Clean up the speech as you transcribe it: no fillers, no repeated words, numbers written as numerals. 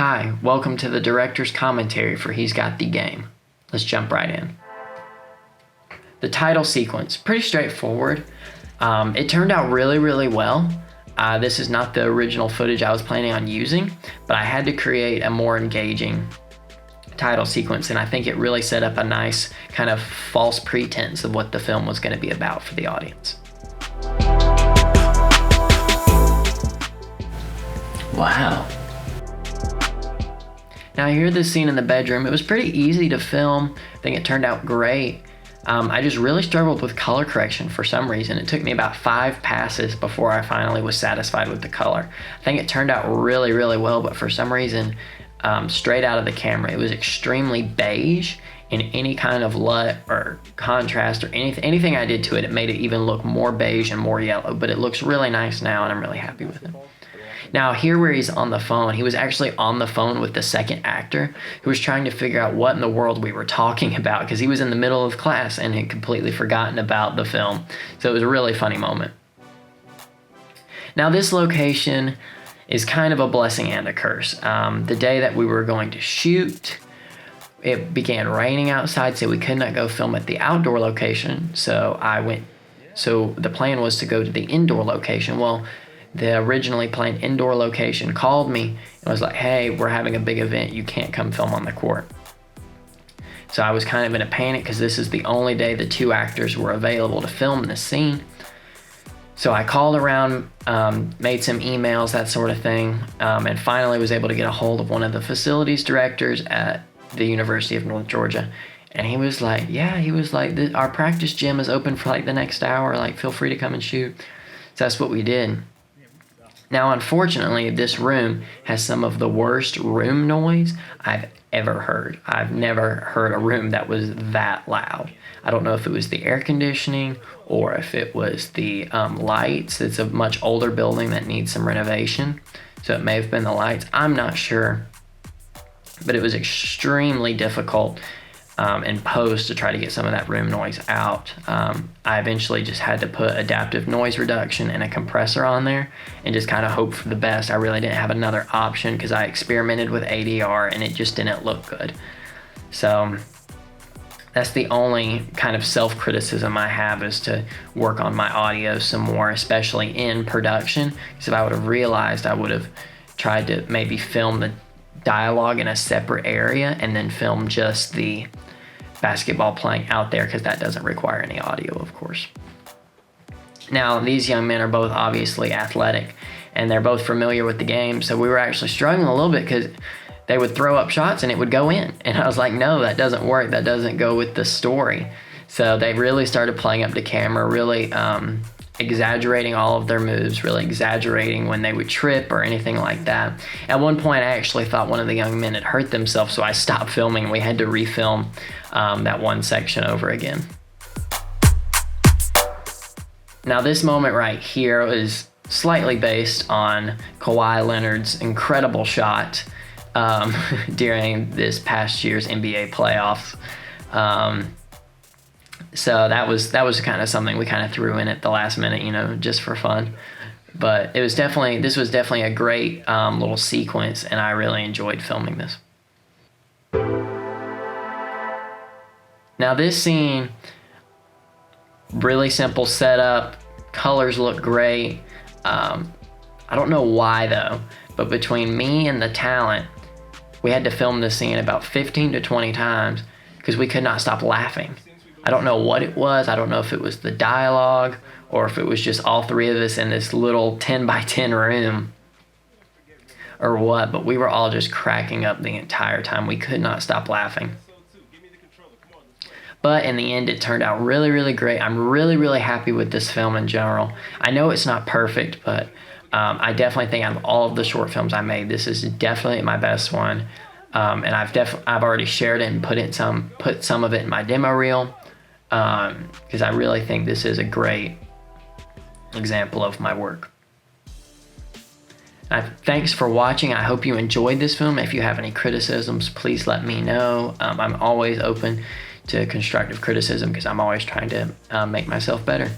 Hi, welcome to the director's commentary for He's Got the Game. Let's jump right in. The title sequence, pretty straightforward. It turned out really well. This is not the original footage I was planning on using, but I had to create a more engaging title sequence, and I think it really set up a nice kind of false pretense of what the film was going to be about for the audience. Wow. Now here, this scene in the bedroom, it was pretty easy to film. I think it turned out great. I just really struggled with color correction for some reason. It took me about 5 passes before I finally was satisfied with the color. I think it turned out really well, but for some reason, straight out of the camera, it was extremely beige, and any kind of LUT or contrast or anything I did to it, it made it even look more beige and more yellow, but it looks really nice now, and I'm really happy with it. Now here, where he's on the phone, he was actually on the phone with the second actor who was trying to figure out what in the world we were talking about, because he was in the middle of class and had completely forgotten about the film. So it was a really funny moment. Now this location is kind of a blessing and a curse. The day that we were going to shoot, it began raining outside, so we could not go film at the outdoor location. So the plan was to go to the indoor location. Well, the originally planned indoor location called me and was like, hey, we're having a big event, you can't come film on the court. So I was kind of in a panic because this is the only day the 2 actors were available to film this scene. So I called around, made some emails, that sort of thing, and finally was able to get a hold of one of the facilities directors at the University of North Georgia. And he was like, our practice gym is open for like the next hour, like feel free to come and shoot. So that's what we did. Now, unfortunately, this room has some of the worst room noise I've ever heard. I've never heard a room that was that loud. I don't know if it was the air conditioning or if it was the lights. It's a much older building that needs some renovation, so it may have been the lights. I'm not sure, but it was extremely difficult in post to try to get some of that room noise out. I eventually just had to put adaptive noise reduction and a compressor on there and just kind of hope for the best. I really didn't have another option because I experimented with ADR and it just didn't look good. So that's the only kind of self-criticism I have, is to work on my audio some more, especially in production. Because if I would have realized, I would have tried to maybe film the dialogue in a separate area and then film just the basketball playing out there, because that doesn't require any audio, of course. Now, these young men are both obviously athletic and they're both familiar with the game, so we were actually struggling a little bit because they would throw up shots and it would go in, and I was like, no, that doesn't work, that doesn't go with the story. So they really started playing up to camera, really exaggerating all of their moves, really exaggerating when they would trip or anything like that. At one point, I actually thought one of the young men had hurt themselves, so I stopped filming and we had to refilm that one section over again. Now this moment right here is slightly based on Kawhi Leonard's incredible shot during this past year's NBA playoffs. So that was kind of something we kind of threw in at the last minute, just for fun. But this was definitely a great little sequence, and I really enjoyed filming this. Now this scene, really simple setup, colors look great. I don't know why though, but between me and the talent, we had to film this scene about 15 to 20 times because we could not stop laughing. I don't know what it was. I don't know if it was the dialogue or if it was just all 3 of us in this little 10 by 10 room or what, but we were all just cracking up the entire time. We could not stop laughing. But in the end, it turned out really great. I'm really happy with this film in general. I know it's not perfect, but I definitely think out of all of the short films I made, this is definitely my best one. And I've already shared it and put some of it in my demo reel, because I really think this is a great example of my work. Thanks for watching. I hope you enjoyed this film. If you have any criticisms, please let me know. I'm always open to constructive criticism because I'm always trying to make myself better.